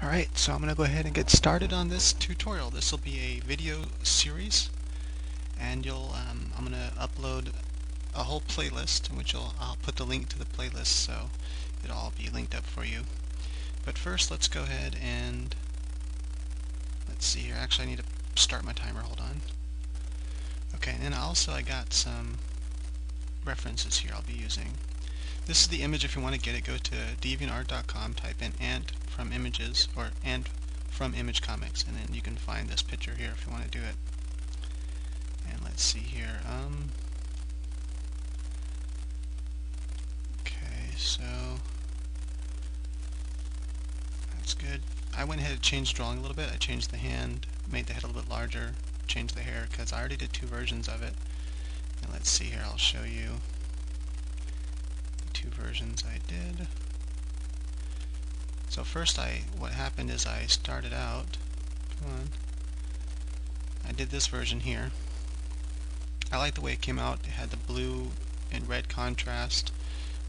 Alright, so I'm going to go ahead and get started on this tutorial. This will be a video series, and I'm going to upload a whole playlist, in which I'll put the link to the playlist so it'll all be linked up for you. But first, let's go ahead and let's see here. Actually, I need to start my timer. Hold on. Okay, and then also I got some references here I'll be using. This is the image. If you want to get it, go to deviantart.com, type in "and from images" or "and from image comics," and then you can find this picture here if you want to do it. And let's see here. Okay, so that's good. I went ahead and changed drawing a little bit. I changed the hand, made the head a little bit larger, changed the hair because I already did two versions of it. And let's see here. I'll show you two versions I did. So first what happened is I started out, I did this version here. I like the way it came out. It had the blue and red contrast,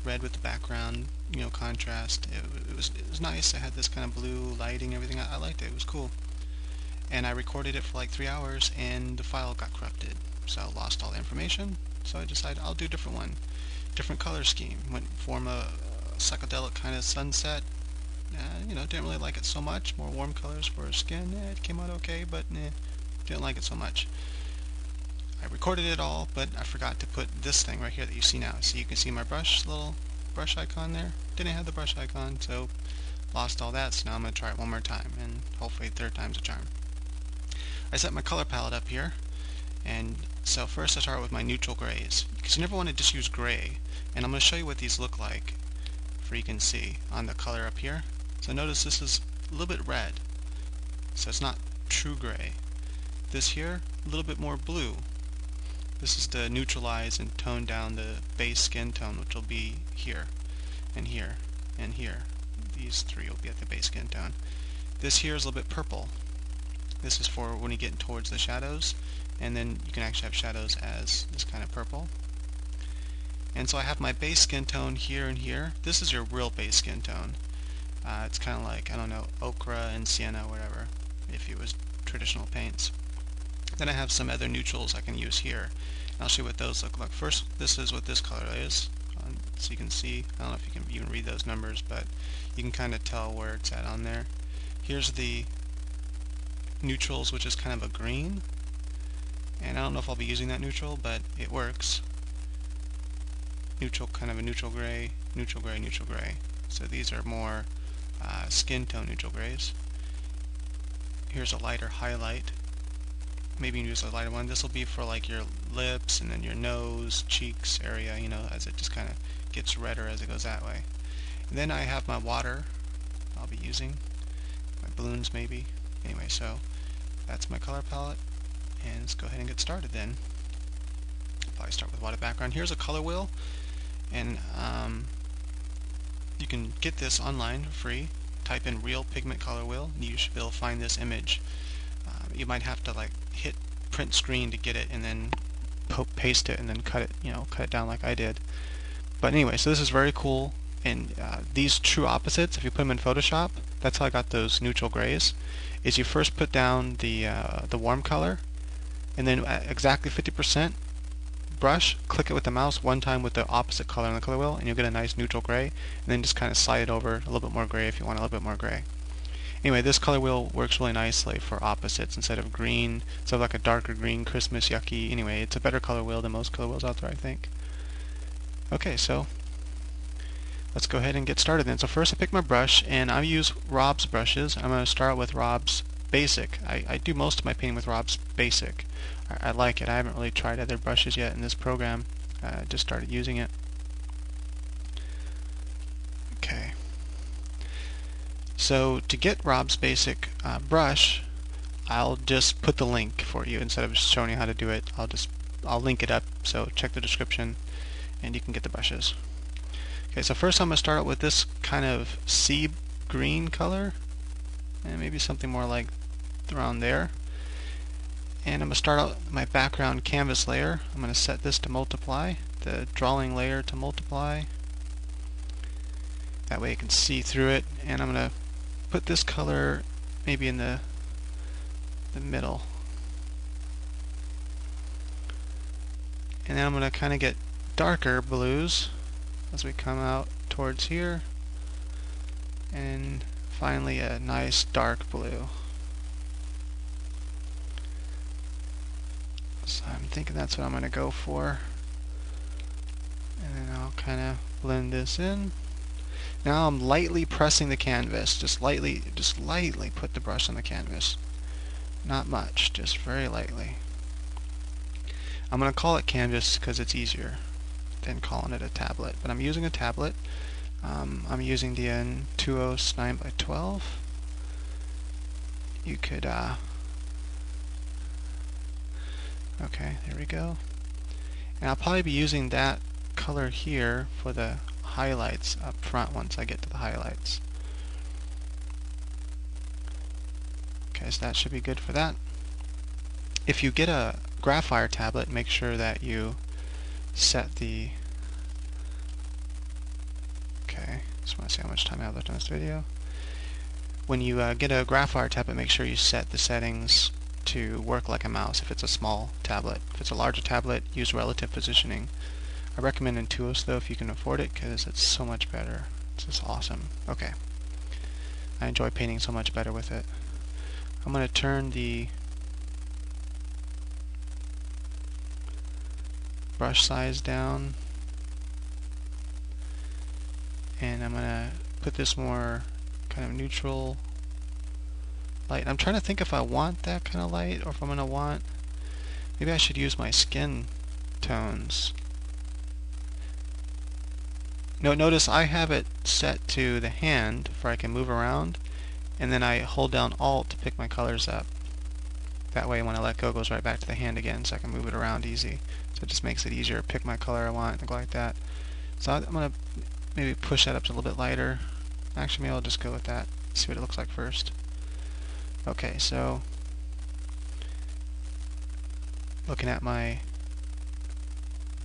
red with the background, contrast. It was nice. I had this kind of blue lighting, everything. I liked it. It was cool. And I recorded it for like 3 hours, and the file got corrupted. So I lost all the information. So I decided I'll do a different one. Different color scheme. Went form a psychedelic kind of sunset. Didn't really like it so much. More warm colors for her skin. It came out okay, but didn't like it so much. I recorded it all, but I forgot to put this thing right here that you see now. So you can see my little brush icon there. Didn't have the brush icon, so lost all that. So now I'm going to try it one more time, and hopefully third time's a charm. I set my color palette up here, and so first I start with my neutral grays, because you never want to just use gray. And I'm going to show you what these look like, for you can see on the color up here. So notice this is a little bit red, so it's not true gray. This here, a little bit more blue. This is to neutralize and tone down the base skin tone, which will be here, and here, and here. These three will be at the base skin tone. This here is a little bit purple. This is for when you get towards the shadows, and then you can actually have shadows as this kind of purple. And so I have my base skin tone here and here. This is your real base skin tone. It's kind of like, I don't know, ochre and sienna, whatever, if it was traditional paints. Then I have some other neutrals I can use here. And I'll show you what those look like. First, this is what this color is. So you can see, I don't know if you can even read those numbers, but you can kind of tell where it's at on there. Here's the neutrals, which is kind of a green. And I don't know if I'll be using that neutral, but it works. Neutral, kind of a neutral gray, neutral gray, neutral gray. So these are more skin tone neutral grays. Here's a lighter highlight. Maybe you can use a lighter one. This will be for like your lips and then your nose, cheeks area, as it just kind of gets redder as it goes that way. And then I have my water I'll be using, my balloons maybe. Anyway, so that's my color palette, and let's go ahead and get started then. Probably start with water background. Here's a color wheel, and you can get this online for free. Type in real pigment color wheel, and you should be able to find this image. You might have to like hit print screen to get it, and then paste it, and then cut it down like I did. But anyway, so this is very cool. And these true opposites, if you put them in Photoshop, that's how I got those neutral grays. Is you first put down the warm color, and then at exactly 50% brush, click it with the mouse one time with the opposite color on the color wheel, and you'll get a nice neutral gray. And then just kind of slide it over a little bit more gray if you want a little bit more gray. Anyway, this color wheel works really nicely for opposites instead of green. So like a darker green, Christmas, yucky. Anyway, it's a better color wheel than most color wheels out there, I think. Okay, so let's go ahead and get started then. So first I pick my brush, and I use Rob's brushes. I'm going to start with Rob's Basic. I do most of my painting with Rob's Basic. I like it. I haven't really tried other brushes yet in this program. I just started using it. Okay. So to get Rob's Basic brush, I'll just put the link for you. Instead of showing you how to do it, I'll link it up, so check the description and you can get the brushes. Okay, so first I'm going to start out with this kind of sea green color, and maybe something more like around there. And I'm going to start out my background canvas layer. I'm going to set this to multiply, the drawing layer to multiply. That way you can see through it. And I'm going to put this color maybe in the middle. And then I'm going to kind of get darker blues as we come out towards here. And finally a nice dark blue. So I'm thinking that's what I'm going to go for. And then I'll kind of blend this in. Now I'm lightly pressing the canvas, just lightly put the brush on the canvas. Not much, just very lightly. I'm going to call it canvas because it's easier than calling it a tablet. But I'm using a tablet. I'm using the N2OS 9x12. You could, okay, there we go. And I'll probably be using that color here for the highlights up front once I get to the highlights. Okay, so that should be good for that. If you get a Graphire tablet, make sure that you set the... Okay, just want to see how much time I have left on this video. When you get a Graphire tablet, make sure you set the settings to work like a mouse if it's a small tablet. If it's a larger tablet, use relative positioning. I recommend N2OS though if you can afford it, because it's so much better. It's just awesome. Okay. I enjoy painting so much better with it. I'm going to turn the brush size down, and I'm going to put this more kind of neutral light. I'm trying to think if I want that kind of light or if I'm going to want... Maybe I should use my skin tones. Notice I have it set to the hand where I can move around, and then I hold down Alt to pick my colors up. That way when I let go, it goes right back to the hand again, so I can move it around easy. So it just makes it easier to pick my color I want and go like that. So I'm going to maybe push that up to a little bit lighter. Actually, maybe I'll just go with that. See what it looks like first. Okay, so looking at my...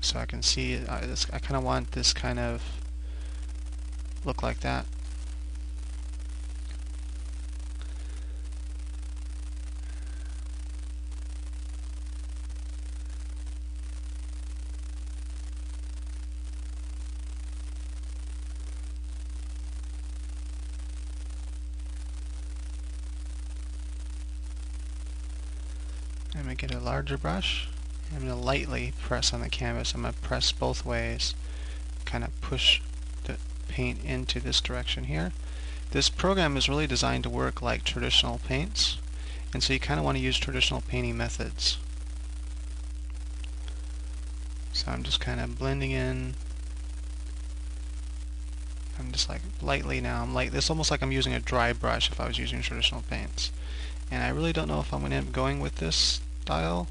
So I can see, I kind of want this kind of look like that. I'm going to get a larger brush. I'm going to lightly press on the canvas. I'm going to press both ways, kind of push the paint into this direction here. This program is really designed to work like traditional paints, and so you kind of want to use traditional painting methods. So I'm just kind of blending in. I'm just like lightly now. It's almost like I'm using a dry brush if I was using traditional paints. And I really don't know if I'm going to end up going with this style,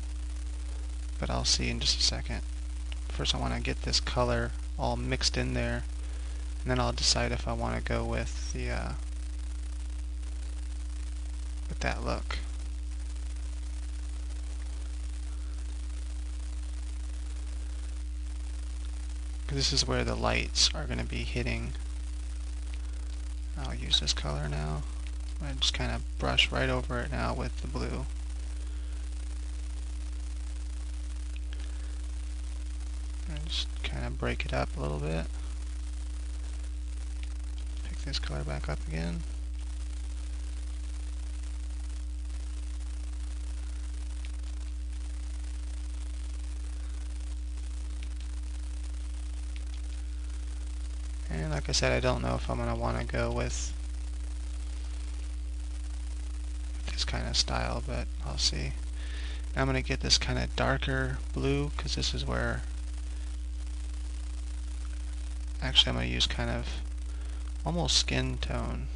but I'll see in just a second. First I want to get this color all mixed in there, and then I'll decide if I want to go with the with that look. This is where the lights are going to be hitting. I'll use this color now. I just kind of brush right over it now with the blue. And just kind of break it up a little bit. Pick this color back up again. And like I said, I don't know if I'm going to want to go with this kind of style, but I'll see. I'm going to get this kind of darker blue, because this is where... Actually, I'm going to use kind of almost skin tone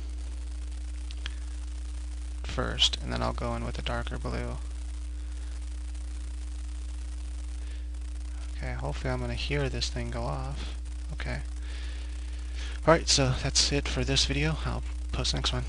first, and then I'll go in with a darker blue. Okay, hopefully I'm going to hear this thing go off. Okay. Alright, so that's it for this video. I'll post the next one.